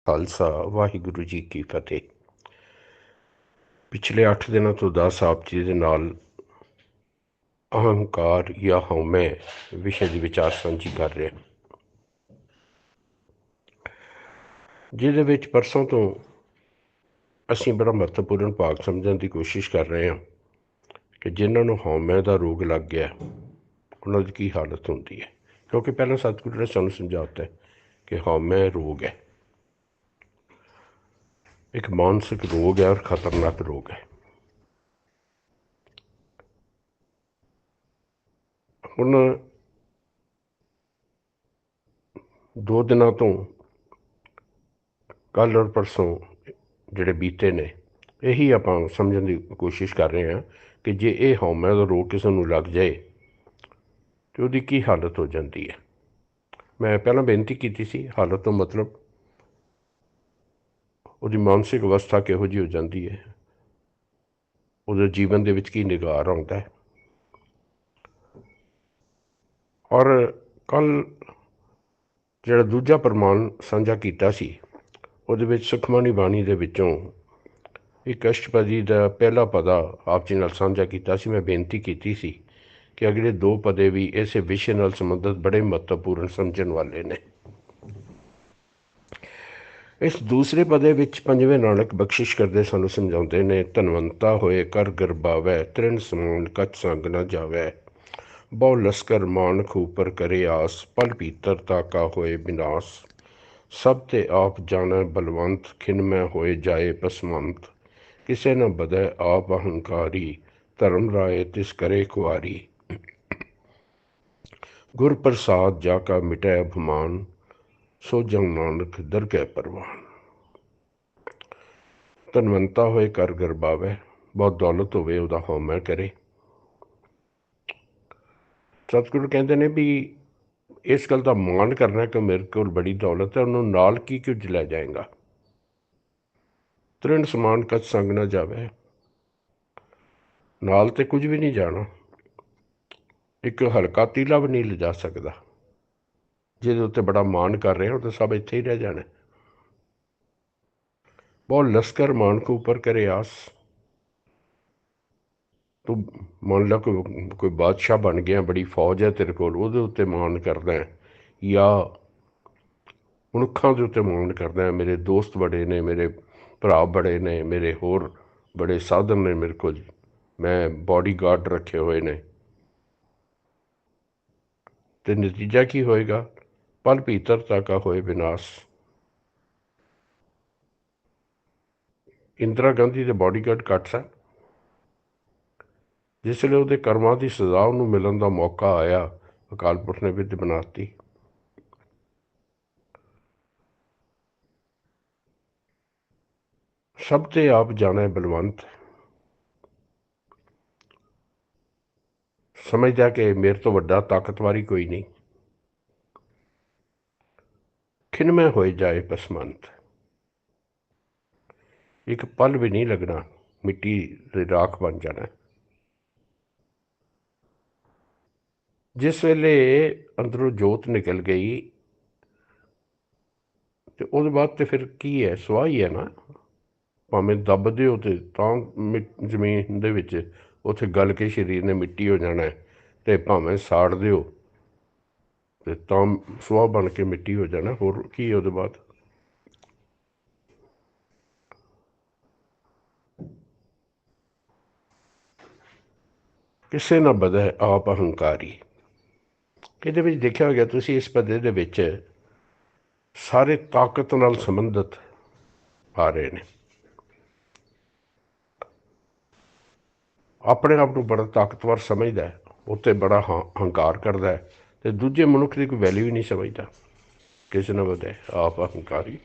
ਖਾਲਸਾ ਵਾਹਿਗੁਰੂ ਜੀ ਕੀ ਫਤਿਹ। ਪਿਛਲੇ 8 ਦਿਨਾਂ ਤੋਂ ਦਾਸ ਆਪ ਜੀ ਦੇ ਨਾਲ ਅਹੰਕਾਰ ਜਾਂ ਹਉਮੈ ਵਿਸ਼ੇ ਦੀ ਵਿਚਾਰ ਸਾਂਝੀ ਕਰ ਰਿਹਾ, ਜਿਹਦੇ ਵਿੱਚ ਪਰਸੋਂ ਤੋਂ ਅਸੀਂ ਬੜਾ ਮਹੱਤਵਪੂਰਨ ਭਾਗ ਸਮਝਣ ਦੀ ਕੋਸ਼ਿਸ਼ ਕਰ ਰਹੇ ਹਾਂ ਕਿ ਜਿਨ੍ਹਾਂ ਨੂੰ ਹਉਮੈ ਦਾ ਰੋਗ ਲੱਗ ਗਿਆ ਉਹਨਾਂ ਦੀ ਕੀ ਹਾਲਤ ਹੁੰਦੀ ਹੈ। ਕਿਉਂਕਿ ਪਹਿਲਾਂ ਸਤਿਗੁਰੂ ਨੇ ਸਾਨੂੰ ਸਮਝਾਤਾ ਹੈ ਕਿ ਹਉਮੈ ਰੋਗ ਹੈ, ਇੱਕ ਮਾਨਸਿਕ ਰੋਗ ਹੈ ਔਰ ਖਤਰਨਾਕ ਰੋਗ ਹੈ। ਹੁਣ 2 ਦਿਨਾਂ ਤੋਂ ਕੱਲ੍ਹ ਔਰ ਪਰਸੋਂ ਜਿਹੜੇ ਬੀਤੇ ਨੇ, ਇਹੀ ਆਪਾਂ ਸਮਝਣ ਦੀ ਕੋਸ਼ਿਸ਼ ਕਰ ਰਹੇ ਹਾਂ ਕਿ ਜੇ ਇਹ ਹਉਮੈ ਦਾ ਰੋਗ ਕਿਸੇ ਨੂੰ ਲੱਗ ਜਾਏ ਤਾਂ ਉਹਦੀ ਕੀ ਹਾਲਤ ਹੋ ਜਾਂਦੀ ਹੈ। ਮੈਂ ਪਹਿਲਾਂ ਬੇਨਤੀ ਕੀਤੀ ਸੀ, ਹਾਲਤ ਤੋਂ ਮਤਲਬ ਉਹਦੀ ਮਾਨਸਿਕ ਅਵਸਥਾ ਕਿਹੋ ਜਿਹੀ ਹੋ ਜਾਂਦੀ ਹੈ, ਉਹਦੇ ਜੀਵਨ ਦੇ ਵਿੱਚ ਕੀ ਨਿਗਾਰ ਆਉਂਦਾ ਹੈ। ਔਰ ਕੱਲ੍ਹ ਜਿਹੜਾ ਦੂਜਾ ਪ੍ਰਮਾਣ ਸਾਂਝਾ ਕੀਤਾ ਸੀ, ਉਹਦੇ ਵਿੱਚ ਸੁਖਮਨੀ ਬਾਣੀ ਦੇ ਵਿੱਚੋਂ ਇੱਕ ਅਸ਼ਟਪਦੀ ਦਾ ਪਹਿਲਾ ਪਦਾ ਆਪ ਜੀ ਨਾਲ ਸਾਂਝਾ ਕੀਤਾ ਸੀ। ਮੈਂ ਬੇਨਤੀ ਕੀਤੀ ਸੀ ਕਿ ਅਗਲੇ 2 ਪਦੇ ਵੀ ਇਸੇ ਵਿਸ਼ੇ ਨਾਲ ਸੰਬੰਧਿਤ ਬੜੇ ਮਹੱਤਵਪੂਰਨ ਸਮਝਣ ਵਾਲੇ ਨੇ। ਇਸ ਦੂਸਰੇ ਪਦੇ ਵਿੱਚ ਪੰਜਵੇਂ ਨਾਨਕ ਬਖਸ਼ਿਸ਼ ਕਰਦੇ ਸਾਨੂੰ ਸਮਝਾਉਂਦੇ ਨੇ, ਧਨਵੰਤਾ ਹੋਏ ਕਰ ਗਰਬਾਵੈ, ਤ੍ਰਿਣ ਸਮਾਨ ਕਛ ਸੰਗ ਨਾ ਜਾਵੈ, ਬਹੁ ਲਸਕਰ ਮਾਨਖ ਉਪਰ ਕਰੇ ਆਸ, ਪਲ ਭੀਤਰ ਤਾਕਾ ਹੋਏ ਵਿਨਾਸ਼, ਸਭ ਤੇ ਆਪ ਜਾਣੈ ਬਲਵੰਤ, ਖਿਨਮੈ ਹੋਏ ਜਾਏ ਪਸਮੰਤ, ਕਿਸੇ ਨ ਬਦੈ ਆਪ ਅਹੰਕਾਰੀ, ਧਰਮ ਰਾਏ ਤਿਸ ਕਰੇ ਖੁਆਰੀ, ਗੁਰ ਪ੍ਰਸਾਦ ਜਾ ਕਾ ਮਿਟੈ ਅਭਿਮਾਨ, ਸੋ ਜਗ ਨਾਨਕ ਦਰਗਹਿ ਪਰਵਾਨ। ਧਨਵੰਤਾ ਹੋਏ ਕਰ ਗਰਬਾਵੈ, ਬਹੁਤ ਦੌਲਤ ਹੋਵੇ ਉਹਦਾ ਹਉਮੈ ਕਰੇ। ਸਤਿਗੁਰੂ ਕਹਿੰਦੇ ਨੇ ਵੀ ਇਸ ਗੱਲ ਦਾ ਮਾਣ ਕਰਨਾ ਕਿ ਮੇਰੇ ਕੋਲ ਬੜੀ ਦੌਲਤ ਹੈ, ਉਹਨੂੰ ਨਾਲ ਕੀ ਕੁਝ ਲੈ ਜਾਏਗਾ। ਤ੍ਰਿਣ ਸਮਾਨ ਕਛ ਸੰਗ ਨਾ ਜਾਵੇ, ਨਾਲ ਤੇ ਕੁਝ ਵੀ ਨਹੀਂ ਜਾਣਾ, ਇੱਕ ਹਲਕਾ ਤੀਲਾ ਵੀ ਨਹੀਂ ਲਿਜਾ ਸਕਦਾ। ਜਿਹਦੇ ਉੱਤੇ ਬੜਾ ਮਾਣ ਕਰ ਰਹੇ ਉਹ ਤਾਂ ਸਭ ਇੱਥੇ ਹੀ ਰਹਿ ਜਾਣਾ। ਬਹੁਤ ਲਸਕਰ ਮਾਨਕ ਉੱਪਰ ਕਰੇ ਆਸ, ਤੂੰ ਮੰਨ ਲਾ ਕੋਈ ਬਾਦਸ਼ਾਹ ਬਣ ਗਿਆ, ਬੜੀ ਫੌਜ ਹੈ ਤੇਰੇ ਕੋਲ, ਉਹਦੇ ਉੱਤੇ ਮਾਣ ਕਰਦਾ ਜਾਂ ਮਨੁੱਖਾਂ ਦੇ ਉੱਤੇ ਮਾਣ ਕਰਦਾ, ਮੇਰੇ ਦੋਸਤ ਬੜੇ ਨੇ, ਮੇਰੇ ਭਰਾ ਬੜੇ ਨੇ, ਮੇਰੇ ਹੋਰ ਬੜੇ ਸਾਧਨ ਨੇ ਮੇਰੇ ਕੋਲ, ਮੈਂ ਬਾਡੀਗਾਰਡ ਰੱਖੇ ਹੋਏ ਨੇ, ਤੇ ਨਤੀਜਾ ਕੀ ਹੋਏਗਾ? ਪਲ ਭੀਤਰ ਤਾਕਾ ਹੋਏ ਵਿਨਾਸ਼। ਇੰਦਰਾ ਗਾਂਧੀ ਦੇ ਬਾਡੀਗਾਰਡ ਘੱਟ ਸਨ। ਜਿਸ ਵੇਲੇ ਉਹਦੇ ਕਰਮਾਂ ਦੀ ਸਜ਼ਾ ਉਹਨੂੰ ਮਿਲਣ ਦਾ ਮੌਕਾ ਆਇਆ, ਅਕਾਲ ਪੁਰਖ ਨੇ ਵਿਧ ਬਣਾਤੀ। ਸਭ ਤੇ ਆਪ ਜਾਣੈ ਬਲਵੰਤ, ਸਮਝਦਾ ਕਿ ਮੇਰੇ ਤੋਂ ਵੱਡਾ ਤਾਕਤਵਰ ਹੀ ਕੋਈ ਨਹੀਂ। ਖਿਨਮੈ ਹੋਏ ਜਾਏ ਪਸਮੰਤ, ਇੱਕ ਪਲ ਵੀ ਨਹੀਂ ਲੱਗਣਾ, ਮਿੱਟੀ ਦੇ ਰਾਖ ਬਣ ਜਾਣਾ। ਜਿਸ ਵੇਲੇ ਅੰਦਰੋਂ ਜੋਤ ਨਿਕਲ ਗਈ ਤੇ ਉਹਦੇ ਬਾਅਦ ਤੇ ਫਿਰ ਕੀ ਹੈ? ਸੁਆਹ ਹੀ ਹੈ ਨਾ। ਭਾਵੇਂ ਦੱਬ ਦਿਓ ਤੇ ਤਾਂ ਜ਼ਮੀਨ ਦੇ ਵਿੱਚ ਉੱਥੇ ਗਲ ਕੇ ਸਰੀਰ ਨੇ ਮਿੱਟੀ ਹੋ ਜਾਣਾ, ਤੇ ਭਾਵੇਂ ਸਾੜ ਦਿਓ ਤੇ ਤਾਂ ਸੁਆਹ ਬਣ ਕੇ ਮਿੱਟੀ ਹੋ ਜਾਣਾ। ਹੋਰ ਕੀ ਉਹਦੇ ਬਾਅਦ? ਕਿਸੇ ਨਾ ਬਦੈ ਆਪ ਅਹੰਕਾਰੀ। ਇਹਦੇ ਵਿੱਚ ਦੇਖਿਆ ਹੋ ਗਿਆ ਤੁਸੀਂ, ਇਸ ਪਦੇ ਦੇ ਵਿੱਚ ਸਾਰੇ ਤਾਕਤ ਨਾਲ ਸੰਬੰਧਿਤ ਆ ਰਹੇ ਨੇ। ਆਪਣੇ ਆਪ ਨੂੰ ਬੜਾ ਤਾਕਤਵਰ ਸਮਝਦਾ, ਉੱਤੇ ਬੜਾ ਹੰਕਾਰ ਕਰਦਾ, ਤੇ ਦੂਜੇ ਮਨੁੱਖ ਦੀ ਕੋਈ ਵੈਲਿਊ ਹੀ ਨਹੀਂ ਸਮਝਦਾ। ਕਿਸੇ ਨਾ ਬਦੈ ਆਪ ਅਹੰਕਾਰੀ।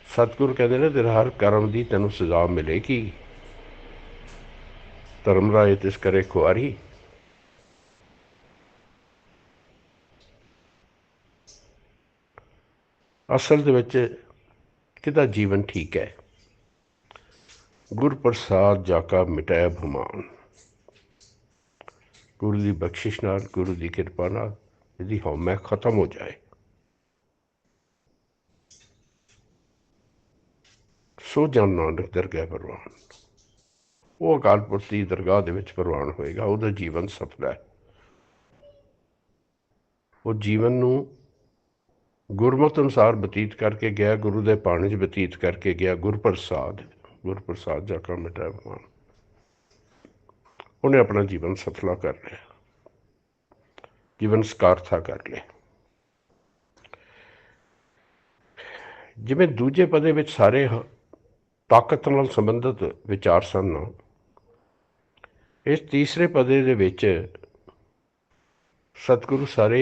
ਸਤਿਗੁਰੂ ਕਹਿੰਦੇ ਨੇ ਤੇਰੇ ਹਰ ਕਰਮ ਦੀ ਤੈਨੂੰ ਸਜ਼ਾ ਮਿਲੇਗੀ, ਧਰਮ ਰਾਏ ਤਿਸ ਕਰੇ ਖੁਆਰੀ। ਅਸਲ ਦੇ ਵਿੱਚ ਕਿਹਦਾ ਜੀਵਨ ਠੀਕ ਹੈ? ਗੁਰ ਪ੍ਰਸਾਦ ਜਾ ਕਾ ਮਿਟੈ ਅਭਿਮਾਨ। ਗੁਰੂ ਦੀ ਬਖਸ਼ਿਸ਼ ਨਾਲ, ਗੁਰੂ ਦੀ ਕਿਰਪਾ ਨਾਲ यदि हौमै खत्म हो जाए। सो जन नानक दरगाह प्रवान, वो अकाल पुरख की दरगाह दे विच प्रवान होएगा, ਉਹਦਾ जीवन सफल है। वो जीवन नूं गुरमत अनुसार बतीत करके गया, गुरु के पानी च बतीत करके गया। गुर प्रसाद जाका मिटा भगवान, उन्हें अपना जीवन सफला कर लिया, जीवन सकारथा कर लिया। जिवें दूजे पदे विच सारे ताकत नाल संबंधित विचार सन, इस तीसरे पदे दे विच सतगुरु सारे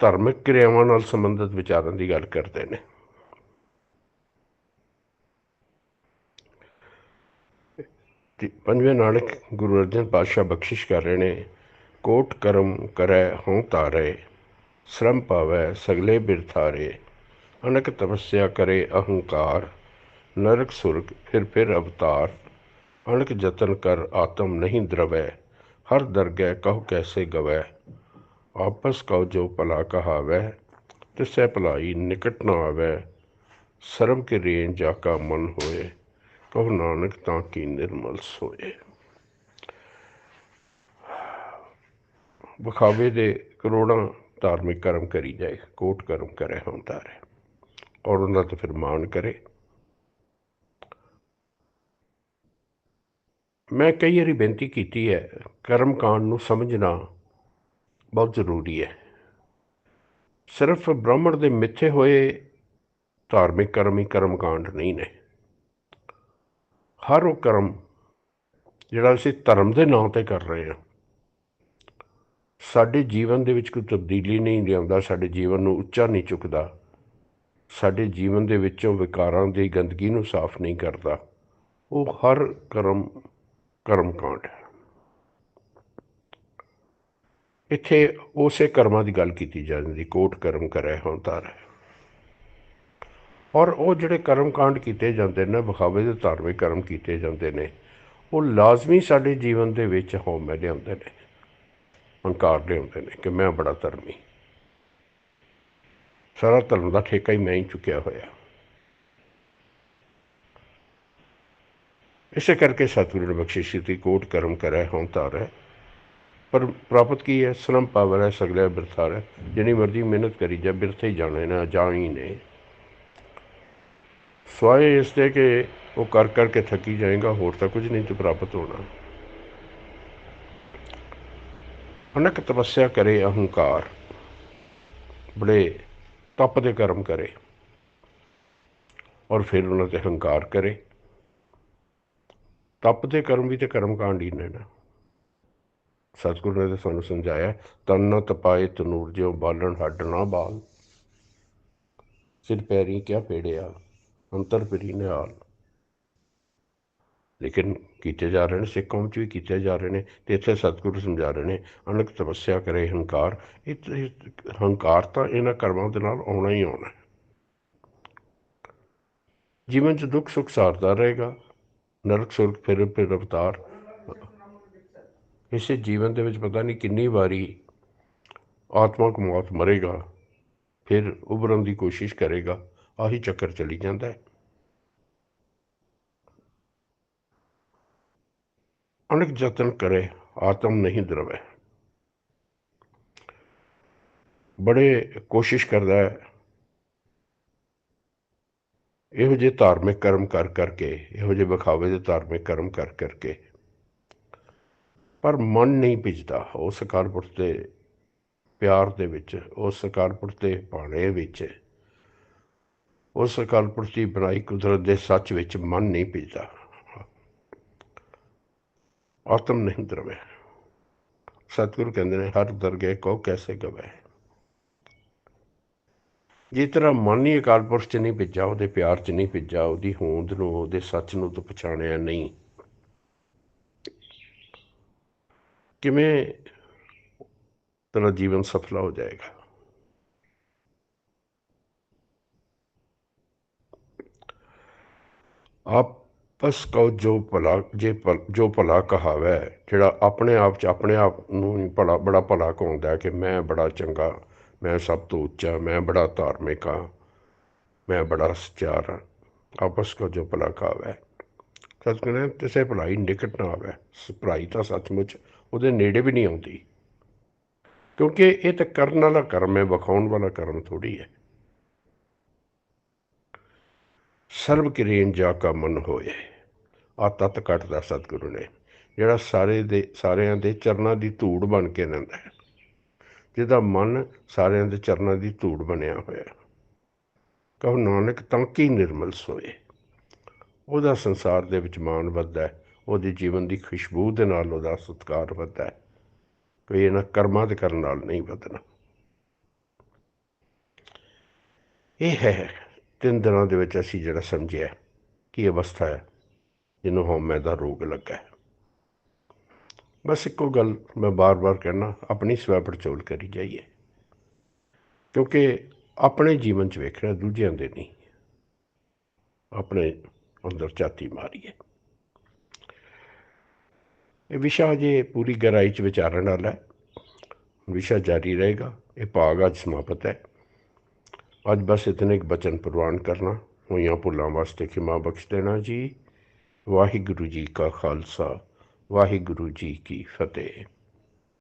धार्मिक क्रियावां नाल संबंधित विचारां की गल करते हैं। पंजवें नानक गुरु अर्जन पातशाह बख्शिश कर रहे हैं, कोट करम करे हों तारे, श्रम पावै सगले बिरथारे, अनक तपस्या करे अहंकार, नरक सुरग फिर अवतार, अनक जतन कर आत्म नहीं द्रवै, हर दरगह कहो कैसे गवै, आपस कहो जो भला कहावै, तिसै भलाई निकट न आवै, सर्व के रेन जाका मन होए, कहो नानक ताकि निर्मल सोए। विखावे दे करोड़ों धार्मिक कर्म करी जाए, कोट कर्म करे हों तारे, और उन्होंने तो फिर मान करे। मैं कई बारी बेनती की है, कर्म कांड नूं समझना बहुत जरूरी है। सिर्फ ब्राह्मण के मिथे हुए धार्मिक कर्म ही कर्म कांड नहीं ने। हर वो कर्म जिहड़ा असीं धर्म के नाम पर कर रहे हैं, साडे जीवन दे विच कोई तब्दीली नहीं लिआउंदा, साडे जीवन नूं उच्चा नहीं चुकदा, साडे जीवन दे विचों विकारां दी गंदगी नूं साफ नहीं करता, वो हर कर्म कर्म कांड है। इत्थे उसे कर्मां दी गल कीती जांदी, कोट कर्म करे हों तारे। और वो जिहड़े कर्म कांड किए जाते हैं, विखावे के धार्मिक कर्म किए जाते हैं, वो लाजमी साडे जीवन दे विच हौमै लिआउंदे ने, हंकार लिआउंदे ने कि मैं बड़ा धर्मी, सारा धर्म का ठेका ही मैं ही चुकिया होया। इस करके सतगुरु ने बख्शिश की, कोट कर्म करे हों तारे, पर प्राप्त की है श्रम पावर है सगले बिरथार है। जिनी मर्जी मेहनत करी जा, बिरथे ही जाने ना जा ही ने, स्वाए इसलिए कि वो कर करके थकी जाएगा, होर तो कुछ नहीं तो प्राप्त होना। अनक तपस्या करे अहंकार, बड़े तप दे कर्म करे और फिर उन्होंने हंकार करे। तप दे कर्म भी तो कर्म कांड ही ने ना। सतगुरु ने तो सानू समझाया, तन न तपाए तनूर ज्यों बालन हड्ड ना बाल, सिर पैरी क्या पेड़िया अंतर पिरी निहाल। लेकिन किए जा रहे हैं, सिख कौम च भी किए जा रहे हैं, तो इतने सतगुरु समझा रहे हैं, अनक तपस्या करे हंकार। हंकार तो इन्होंने कर्मों के नाल आना ही आना है। जीवन च दुख सुख सारता रहेगा, नरक सुरग फिर अवतार। इस जीवन के पता नहीं कितनी बारी आत्मा को मौत मरेगा, फिर उभरन की कोशिश करेगा, आही चक्कर चली जाता है। अनक जतन करे आत्म नहीं द्रवे, बड़े कोशिश करता है इहो जे धार्मिक कर्म कर करके, इहो जे विखावे के धार्मिक कर्म कर करके, पर मन नहीं भिजदा उस अकाल पुरख के प्यार दे विच, उस अकाल पुरख के भाणे विच, उस अकाल पुरख की बनाई कुदरत के सच विच मन नहीं भिजदा, आत्म नहीं द्रवे। सतगुरु कहते हैं, हर दरगह को कैसे गवे। जिस तरह मन ही अकाल पुरख च नहीं भिजा, वो प्यार च नहीं भिजा, वो होंद नूं, वो सच नूं तो पछाणिया नहीं, किवें तेरा जीवन सफला हो जाएगा। आप ਬਸ ਕਹੋ ਜੋ ਭਲਾ ਜੋ ਭਲਾ ਕਹਾਵੈ, ਜਿਹੜਾ ਆਪਣੇ ਆਪ 'ਚ ਆਪਣੇ ਆਪ ਨੂੰ ਹੀ ਬੜਾ ਭਲਾ ਕਹਾਉਂਦਾ ਕਿ ਮੈਂ ਬੜਾ ਚੰਗਾ, ਮੈਂ ਸਭ ਤੋਂ ਉੱਚਾ, ਮੈਂ ਬੜਾ ਧਾਰਮਿਕ ਹਾਂ, ਮੈਂ ਬੜਾ ਸੱਚਾਰ ਹਾਂ। ਆਪਸ ਕੋ ਜੋ ਭਲਾ ਕਹਾਵੈ, ਸੱਚ ਕਹਿੰਦੇ ਕਿਸੇ ਭਲਾਈ ਨਿਕਟ ਨਾ ਆਵੇ। ਭਲਾਈ ਤਾਂ ਸੱਚਮੁੱਚ ਉਹਦੇ ਨੇੜੇ ਵੀ ਨਹੀਂ ਆਉਂਦੀ, ਕਿਉਂਕਿ ਇਹ ਤਾਂ ਕਰਨ ਵਾਲਾ ਕਰਮ ਹੈ, ਵਿਖਾਉਣ ਵਾਲਾ ਕਰਮ ਥੋੜ੍ਹੀ ਹੈ। ਸਰਬ ਕਿਰੇਨ ਜਾ ਕਾ ਮਨ ਹੋਏ, ਆ ਤੱਤ ਕੱਟਦਾ ਸਤਿਗੁਰੂ ਨੇ, ਜਿਹੜਾ ਸਾਰਿਆਂ ਦੇ ਚਰਨਾਂ ਦੀ ਧੂੜ ਬਣ ਕੇ ਰਹਿੰਦਾ ਹੈ, ਜਿਹਦਾ ਮਨ ਸਾਰਿਆਂ ਦੇ ਚਰਨਾਂ ਦੀ ਧੂੜ ਬਣਿਆ ਹੋਇਆ। ਕਹੋ ਨਾਨਕ ਤਾਂ ਕੀ ਨਿਰਮਲ ਸੋਏ, ਉਹਦਾ ਸੰਸਾਰ ਦੇ ਵਿੱਚ ਮਾਣ ਵੱਧਦਾ, ਉਹਦੇ ਜੀਵਨ ਦੀ ਖੁਸ਼ਬੂ ਦੇ ਨਾਲ ਉਹਦਾ ਸਤਿਕਾਰ ਵੱਧਦਾ। ਕੋਈ ਇਹਨਾਂ ਕਰਮਾਂ ਦੇ ਕਰਨ ਨਾਲ ਨਹੀਂ ਵੱਧਣਾ। ਇਹ ਹੈ 3 ਦਿਨਾਂ ਦੇ ਵਿੱਚ ਅਸੀਂ ਜਿਹੜਾ ਸਮਝਿਆ ਕੀ ਅਵਸਥਾ ਹੈ ਜਿਹਨੂੰ ਹਉਮੈ ਦਾ ਰੋਗ ਲੱਗਾ। ਬਸ ਇੱਕੋ ਗੱਲ ਮੈਂ ਬਾਰ ਕਹਿਣਾ, ਆਪਣੀ ਸਵੈ ਪੜਚੋਲ ਕਰੀ ਜਾਈਏ, ਕਿਉਂਕਿ ਆਪਣੇ ਜੀਵਨ 'ਚ ਵੇਖਣਾ, ਦੂਜਿਆਂ ਦੇ ਨਹੀਂ। ਆਪਣੇ ਅੰਦਰ ਝਾਤੀ ਮਾਰੀਏ। ਇਹ ਵਿਸ਼ਾ ਅਜੇ ਪੂਰੀ ਗਹਿਰਾਈ 'ਚ ਵਿਚਾਰਨ ਵਾਲਾ ਹੈ, ਵਿਸ਼ਾ ਜਾਰੀ ਰਹੇਗਾ। ਇਹ ਭਾਗ ਅੱਜ ਸਮਾਪਤ ਹੈ। ਅੱਜ ਬਸ ਇਤਨੇ ਇੱਕ ਬਚਨ ਪ੍ਰਵਾਨ ਕਰਨਾ, ਹੋਈਆਂ ਭੁੱਲਾਂ ਵਾਸਤੇ ਖਿਮਾ ਬਖਸ਼ ਦੇਣਾ ਜੀ। ਵਾਹਿਗੁਰੂ ਜੀ ਕਾ ਖਾਲਸਾ, ਵਾਹਿਗੁਰੂ ਜੀ ਕੀ ਫਤਿਹ।